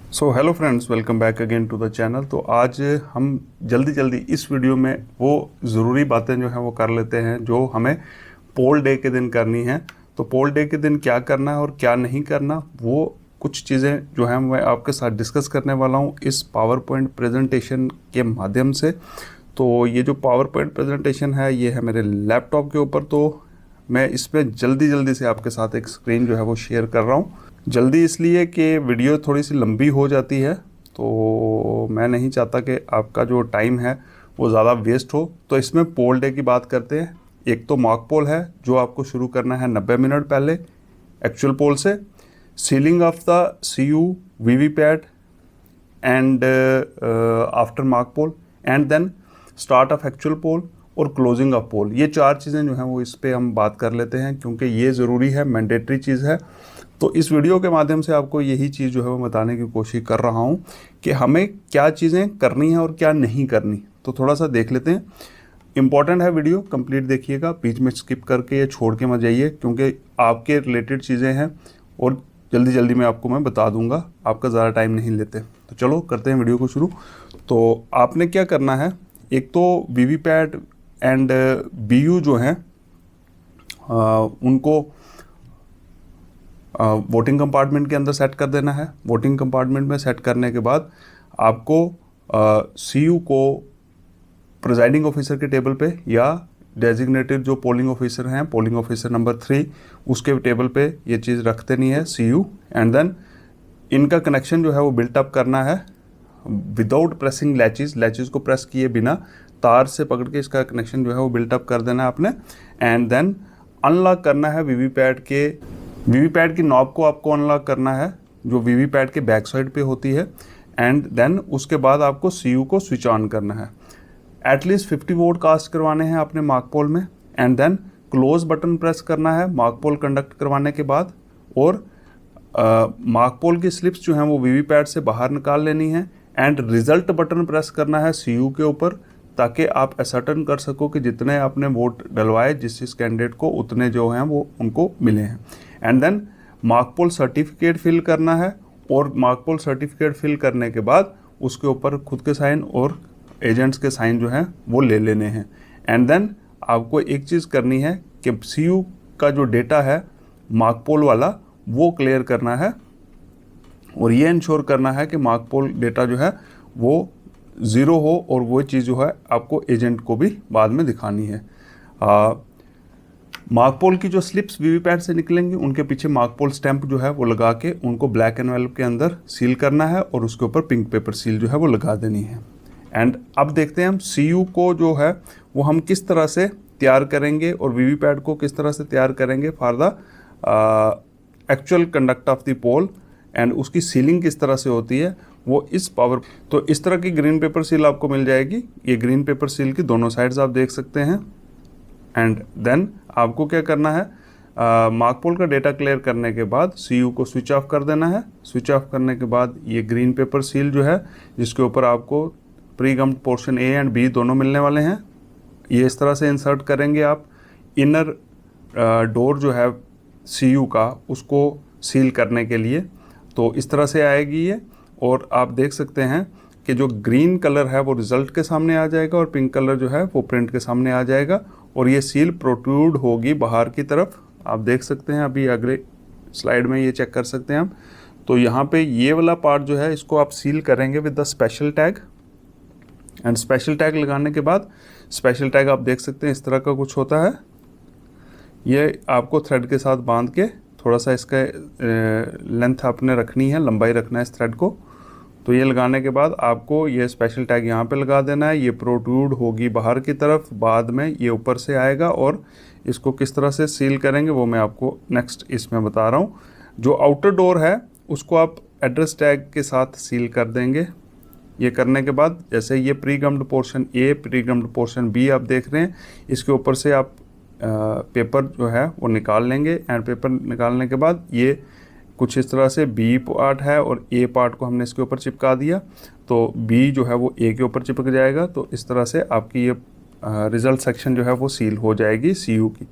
So hello friends, welcome back again to the channel. तो आज हम जल्दी इस वीडियो में वो ज़रूरी बातें जो हैं वो कर लेते हैं जो हमें पोल डे के दिन करनी है। तो पोल डे के दिन क्या करना है और क्या नहीं करना, वो कुछ चीज़ें जो हैं मैं आपके साथ डिस्कस करने वाला हूँ इस पावर पॉइंट प्रेजेंटेशन के माध्यम से। तो ये जो पावर पॉइंट प्रेजेंटेशन है ये है मेरे लैपटॉप के ऊपर, तो मैं इस पर जल्दी से आपके साथ एक स्क्रीन जो है वो शेयर कर रहा हूँ। जल्दी इसलिए कि वीडियो थोड़ी सी लंबी हो जाती है, तो मैं नहीं चाहता कि आपका जो टाइम है वो ज़्यादा वेस्ट हो। तो इसमें पोल डे की बात करते हैं। एक तो मॉक पोल है जो आपको शुरू करना है 90 मिनट पहले एक्चुअल पोल से। Sealing of the CU VVPAT and after mock poll and then start of actual poll और क्लोजिंग ऑफ पोल। ये चार चीज़ें जो हैं वो इस पर हम बात कर लेते हैं क्योंकि ये ज़रूरी है, मैंडेटरी चीज़ है। तो इस वीडियो के माध्यम से आपको यही चीज़ जो है वो बताने की कोशिश कर रहा हूँ कि हमें क्या चीज़ें करनी है और क्या नहीं करनी। तो थोड़ा सा देख लेते हैं। इम्पॉर्टेंट है, वीडियो कंप्लीट देखिएगा, बीच में स्किप करके या छोड़ के मत जाइए क्योंकि आपके रिलेटेड चीज़ें हैं और जल्दी मैं आपको मैं बता दूंगा, आपका ज़्यादा टाइम नहीं लेते। तो चलो करते हैं वीडियो को शुरू। तो आपने क्या करना है, एक तो वीवीपैट एंड BU जो हैं उनको वोटिंग कंपार्टमेंट के अंदर सेट कर देना है। वोटिंग कंपार्टमेंट में सेट करने के बाद आपको CU को प्रिजाइडिंग ऑफिसर के टेबल पे या डेजिग्नेटेड जो पोलिंग ऑफिसर हैं, पोलिंग ऑफिसर नंबर 3, उसके टेबल पे ये चीज़ रख देनी है CU। एंड देन इनका कनेक्शन जो है वो बिल्टअप करना है विदाउट प्रेसिंग लैचेज़ को प्रेस किए बिना तार से पकड़ के इसका कनेक्शन जो है वो बिल्टअप कर देना है आपने। एंड देन अनलॉक करना है वीवीपैट की नॉब को आपको अनलॉक करना है जो वीवीपैट के बैक साइड पे होती है। एंड देन उसके बाद आपको CU को स्विच ऑन करना है। एटलीस्ट 50 वोट कास्ट करवाने हैं आपने मॉक पोल में। And then close button press करना है मॉक पोल कंडक्ट करवाने के बाद, और मॉक पोल की स्लिप्स जो हैं वो वीवीपैट से बाहर निकाल लेनी है। एंड रिजल्ट बटन प्रेस करना है CU के ऊपर ताकि आप असर्टन कर सको कि जितने आपने वोट डलवाए जिस कैंडिडेट को उतने जो हैं वो उनको मिले हैं। And then mock poll certificate fill करना है, और मॉक पोल सर्टिफिकेट फिल करने के बाद उसके ऊपर खुद के साइन और एजेंट्स के साइन जो हैं वो ले लेने हैं। एंड देन आपको एक चीज़ करनी है कि CU का जो डेटा है मॉक पोल वाला वो क्लियर करना है, और ये इंश्योर करना है कि मॉक पोल डेटा जो है वो 0 हो, और वो चीज़ जो है आपको एजेंट को भी बाद में दिखानी है। मॉक पोल की जो स्लिप्स वीवीपैट से निकलेंगी उनके पीछे मॉक पोल स्टैंप जो है वो लगा के उनको ब्लैक एनवेलप के अंदर सील करना है, और उसके ऊपर पिंक पेपर सील जो है वो लगा देनी है। एंड अब देखते हैं हम CU को जो है वो हम किस तरह से तैयार करेंगे और वीवीपैट को किस तरह से तैयार करेंगे for the actual conduct of the poll, and उसकी सीलिंग किस तरह से होती है वो इस पावर। तो इस तरह की ग्रीन पेपर सील आपको मिल जाएगी। ये ग्रीन पेपर सील की दोनों साइड्स आप देख सकते हैं। एंड देन आपको क्या करना है, मॉक पोल का डेटा क्लियर करने के बाद CU को स्विच ऑफ कर देना है। स्विच ऑफ करने के बाद ये ग्रीन पेपर सील जो है जिसके ऊपर आपको pre gummed portion A and B दोनों मिलने वाले हैं, ये इस तरह से इंसर्ट करेंगे आप। इनर डोर जो है CU का उसको सील करने के लिए, तो इस तरह से आएगी ये। और आप देख सकते हैं कि जो ग्रीन कलर है वो रिज़ल्ट के सामने आ जाएगा और पिंक कलर जो है वो प्रिंट के सामने आ जाएगा, और ये सील प्रोट्रूड होगी बाहर की तरफ। आप देख सकते हैं, अभी अगले स्लाइड में ये चेक कर सकते हैं हम। तो यहाँ पे ये वाला पार्ट जो है इसको आप सील करेंगे with the special tag. And special tag लगाने के बाद स्पेशल टैग आप देख सकते हैं इस तरह का कुछ होता है। ये आपको थ्रेड के साथ बांध के थोड़ा सा इसका लेंथ आपने रखनी है, लंबाई रखना है इस थ्रेड को। तो ये लगाने के बाद आपको ये स्पेशल टैग यहाँ पे लगा देना है। ये प्रोट्रूड होगी बाहर की तरफ, बाद में ये ऊपर से आएगा, और इसको किस तरह से सील करेंगे वो मैं आपको नेक्स्ट इसमें बता रहा हूँ। जो आउटर डोर है उसको आप एड्रेस टैग के साथ सील कर देंगे। ये करने के बाद जैसे ये pre gummed portion A, pre gummed portion B आप देख रहे हैं, इसके ऊपर से आप पेपर जो है वो निकाल लेंगे। एंड पेपर निकालने के बाद ये कुछ इस तरह से B पार्ट है और A पार्ट को हमने इसके ऊपर चिपका दिया, तो B जो है वो A के ऊपर चिपक जाएगा। तो इस तरह से आपकी ये रिज़ल्ट सेक्शन जो है वो सील हो जाएगी CU की।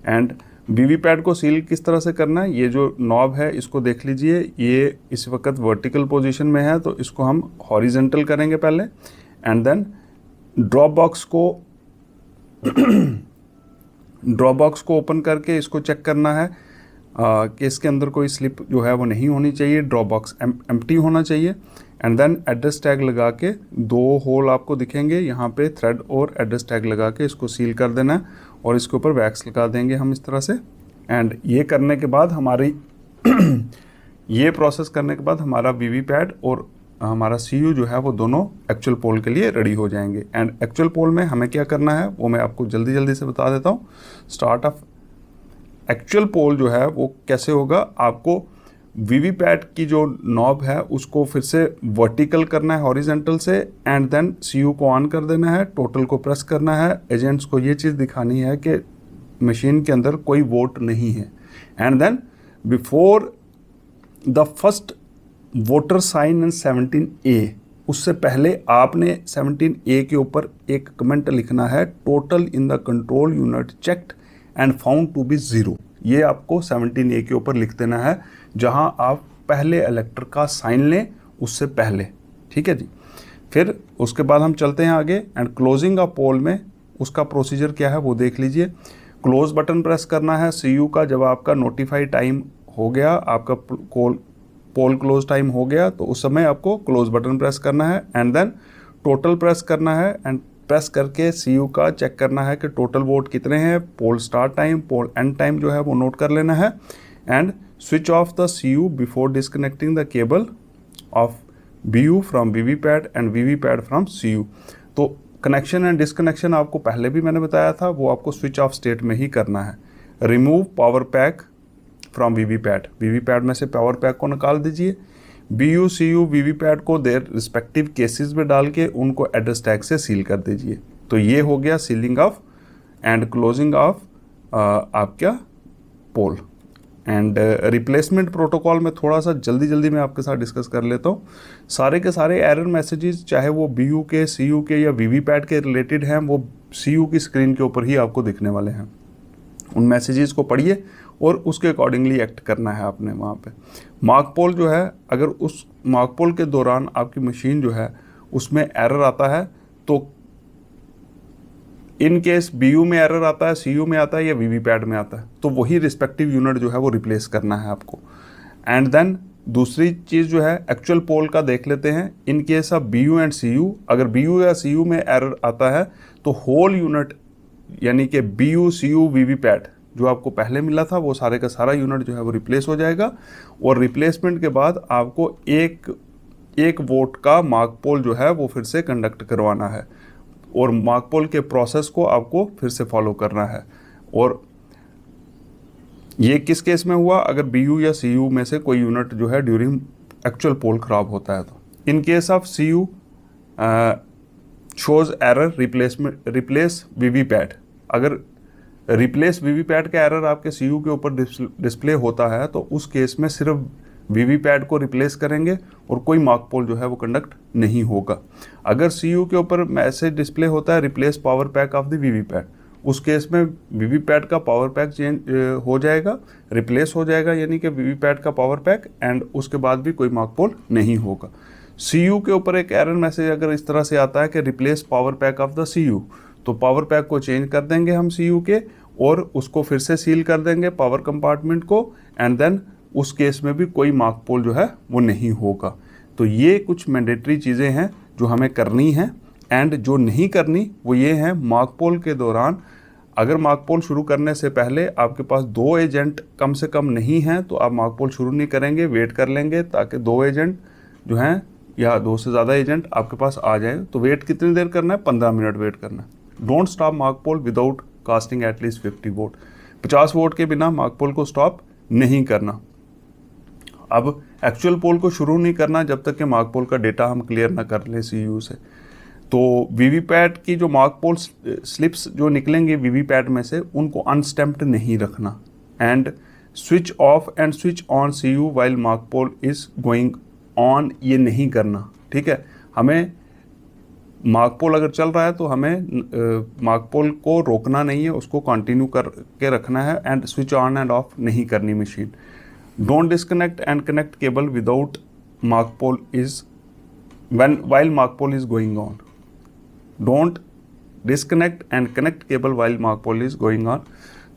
एंड वीवीपैट को सील किस तरह से करना है, ये जो नॉब है इसको देख लीजिए, ये इस वक्त वर्टिकल पोजीशन में है तो इसको हम हॉरिजेंटल करेंगे पहले, एंड देन ड्रॉप बॉक्स को ओपन करके इसको चेक करना है कि इसके अंदर कोई स्लिप जो है वो नहीं होनी चाहिए, ड्रॉप बॉक्स एम्प्टी होना चाहिए। एंड देन एड्रेस टैग लगा के 2 होल आपको दिखेंगे, यहाँ पे थ्रेड और एड्रेस टैग लगा के इसको सील कर देना है और इसके ऊपर वैक्स लगा देंगे हम इस तरह से। एंड ये करने के बाद हमारी ये प्रोसेस करने के बाद हमारा वीवीपैट और हमारा सीयू जो है वो दोनों एक्चुअल पोल के लिए रेडी हो जाएंगे। एंड एक्चुअल पोल में हमें क्या करना है वो मैं आपको जल्दी से बता देता हूँ। स्टार्ट ऑफ एक्चुअल पोल जो है वो कैसे होगा, आपको वीवीपैट की जो नॉब है उसको फिर से वर्टिकल करना है हॉरिजेंटल से, एंड देन सीयू को ऑन कर देना है, टोटल को प्रेस करना है, एजेंट्स को ये चीज़ दिखानी है कि मशीन के अंदर कोई वोट नहीं है। And then before the first voter sign in 17A, उससे पहले आपने 17A के ऊपर एक कमेंट लिखना है, total in the control unit checked and found to be 0। ये आपको 17A के ऊपर लिख देना है जहां आप पहले इलेक्टर का साइन लें उससे पहले, ठीक है जी। फिर उसके बाद हम चलते हैं आगे, एंड क्लोजिंग अ पोल में उसका प्रोसीजर क्या है वो देख लीजिए। क्लोज बटन प्रेस करना है सीयू का, जब आपका नोटिफाई टाइम हो गया, आपका पोल क्लोज टाइम हो गया तो उस समय आपको क्लोज बटन प्रेस करना है, एंड देन टोटल प्रेस करना है, एंड प्रेस करके सीयू का चेक करना है कि टोटल वोट कितने हैं, poll start time, poll end time जो है वो नोट कर लेना है, and switch off the CU before disconnecting the cable of BU from VVPAT and VVPAT from CU. तो कनेक्शन एंड डिस्कनेक्शन आपको पहले भी मैंने बताया था, वो आपको स्विच ऑफ स्टेट में ही करना है। Remove power pack from VVPAT में से पावर पैक को निकाल दीजिए। BU CU वीवीपैट को देयर रिस्पेक्टिव केसेस में डाल के उनको एड्रेस टैग से सील कर दीजिए। तो ये हो गया ceiling of and closing of आपका पोल। एंड रिप्लेसमेंट प्रोटोकॉल में थोड़ा सा जल्दी मैं आपके साथ डिस्कस कर लेता हूँ। सारे के सारे एरर मैसेजेस चाहे वो BU के, CU के या वीवीपैट के रिलेटेड हैं, वो CU की स्क्रीन के ऊपर ही आपको दिखने वाले हैं। उन मैसेजेस को पढ़िए और उसके अकॉर्डिंगली एक्ट करना है आपने वहाँ पे। मार्क पोल जो है, अगर उस मार्क पोल के दौरान आपकी मशीन जो है उसमें एरर आता है, तो इन केस BU में एरर आता है, CU में आता है या वीवीपैट में आता है, तो वही रिस्पेक्टिव यूनिट जो है वो रिप्लेस करना है आपको। एंड देन दूसरी चीज़ जो है एक्चुअल पोल का देख लेते हैं। In case of BU and CU, अगर BU या CU में एरर आता है तो होल यूनिट यानी कि BU CU वीवीपैट जो आपको पहले मिला था वो सारे का सारा यूनिट जो है वो रिप्लेस हो जाएगा, और रिप्लेसमेंट के बाद आपको एक वोट का मार्क पोल जो है वो फिर से कंडक्ट करवाना है, और मार्क पोल के प्रोसेस को आपको फिर से फॉलो करना है। और ये किस केस में हुआ, अगर BU या CU में से कोई यूनिट जो है ड्यूरिंग एक्चुअल पोल खराब होता है तो। In case of CU shows error replace VVPAT, अगर रिप्लेस वीवीपैट का एरर आपके CU के ऊपर डिस्प्ले होता है तो उस केस में सिर्फ वीवीपैट को रिप्लेस करेंगे और कोई मार्क पोल जो है वो कंडक्ट नहीं होगा। अगर CU के ऊपर मैसेज डिस्प्ले होता है replace power pack of the VVPAT, उस केस में वीवीपैट का पावर पैक चेंज हो जाएगा, रिप्लेस हो जाएगा, यानी कि वीवीपैट का पावर पैक, एंड उसके बाद भी कोई मार्क पोल नहीं होगा। CU के ऊपर एक एरर मैसेज अगर इस तरह से आता है कि replace power pack of the CU, तो पावर पैक को चेंज कर देंगे हम CU के और उसको फिर से सील कर देंगे पावर कंपार्टमेंट को, एंड देन उस केस में भी कोई मार्क पोल जो है वो नहीं होगा। तो ये कुछ मैंडेटरी चीज़ें हैं जो हमें करनी हैं, एंड जो नहीं करनी वो ये हैं, मार्क पोल के दौरान अगर मार्क पोल शुरू करने से पहले आपके पास 2 एजेंट कम से कम नहीं हैं तो आप मार्क पोल शुरू नहीं करेंगे, वेट कर लेंगे ताकि 2 एजेंट जो हैं या 2 से ज़्यादा एजेंट आपके पास आ जाए। तो वेट कितनी देर करना है, 15 मिनट वेट करना है। Don't stop mark poll without casting at least 50 vote, 50 vote के बिना मार्क पोल को स्टॉप नहीं करना। अब एक्चुअल पोल को शुरू नहीं करना जब तक कि मार्क पोल का डेटा हम क्लियर ना कर लें CU से। तो वीवीपैट की जो मार्क पोल स्लिप्स जो निकलेंगे वीवीपैट में से उनको अनस्टैम्प्ड नहीं रखना, and switch off and switch on CU while mark poll is going on, ये नहीं करना, ठीक है। हमें मार्क पोल अगर चल रहा है तो हमें मार्क पोल को रोकना नहीं है, उसको कंटिन्यू करके रखना है and switch on and off नहीं करनी machine. Don't disconnect and connect cable without mark poll is while mark pole is going on. Don't disconnect and connect cable while mark pole is going on.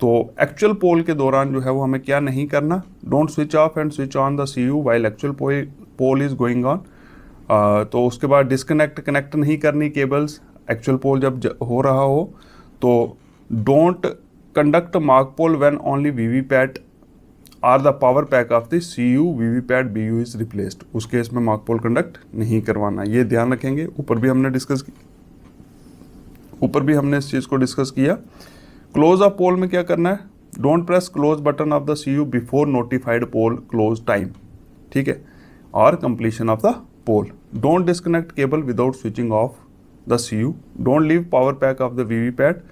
तो actual poll के दौरान जो है वो हमें क्या नहीं करना, don't switch off and switch on the CU while actual poll is going on. तो उसके बाद डिस्कनेक्ट कनेक्ट नहीं करनी केबल्स एक्चुअल पोल जब हो रहा हो। तो don't conduct mark poll when only VVPAT are the power pack of the CU VVPAT BU is replaced. उस केस में मार्क पोल कंडक्ट नहीं करवाना, ये ध्यान रखेंगे। ऊपर भी हमने इस चीज़ को डिस्कस किया। क्लोज ऑफ पोल में क्या करना है, don't press close button of the CU before notified poll close time, ठीक है, और completion of the poll. Don't disconnect cable without switching off the CU। Don't leave power pack of the VVPAT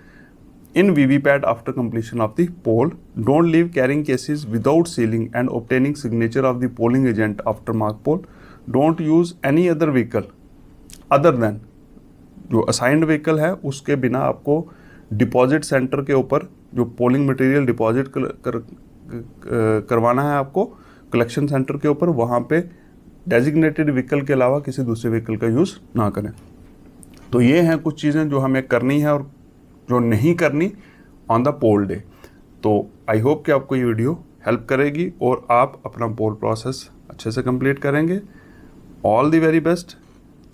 in VVPAT after completion of the poll. Don't leave carrying cases without sealing and obtaining signature of the polling agent after mark poll. Don't use any other vehicle other than जो assigned vehicle है उसके बिना आपको deposit centre के ऊपर जो polling material deposit करवाना है आपको कलेक्शन सेंटर के ऊपर, वहाँ पे डेजिग्नेटेड व्हीकल के अलावा किसी दूसरे व्हीकल का यूज़ ना करें। तो ये हैं कुछ चीज़ें जो हमें करनी है और जो नहीं करनी ऑन द पोल डे। तो आई होप कि आपको ये वीडियो हेल्प करेगी और आप अपना पोल प्रोसेस अच्छे से कंप्लीट करेंगे। All the very best.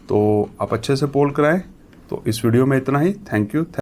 तो आप अच्छे से पोल कराएं। तो इस वीडियो में इतना ही। Thank you.